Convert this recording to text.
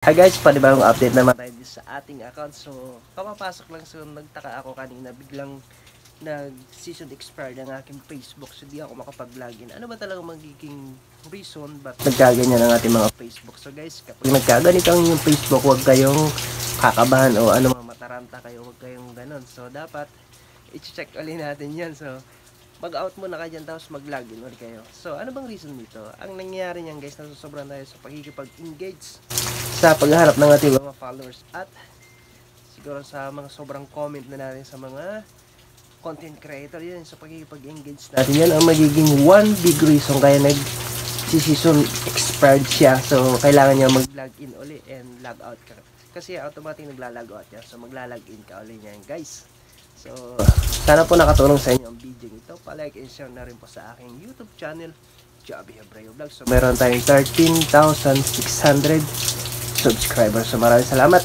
Hi guys, panibagong update naman tayo sa ating account. So, kapapasok lang, so nagtaka ako kanina, biglang nag-season expired ang aking Facebook. So, di ako makapag-login. Ano ba talaga magiging reason ba't nagkaganyan ang ating mga Facebook? So guys, kapag nagkaganito ang inyong Facebook, huwag kayong kakabahan o ano, mataranta kayo, huwag kayong ganon. So, dapat i-check ulit natin yan. So, mag-out muna kayo dyan, tapos mag-login ulit kayo. So, ano bang reason dito? Ang nangyayari niyan guys, nasusobran tayo sa pagkikipag-engage sa paghahanap ng ating mga followers at siguro sa mga sobrang comment na natin sa mga content creator. Yun, sa pagkikipag-engage natin, yan ang magiging one big reason kaya nag-season expired siya. So, kailangan niya mag-login uli and log out ka. Kasi automatic nagla-log out yan. So, magla-login ka uli niyan guys. So, sana po nakatulong sa inyo ang video ito. Pa-like and share na rin po sa aking YouTube channel, Joby Hebreo Vlog. So, meron tayong 13,600 subscribers. So, maraming salamat.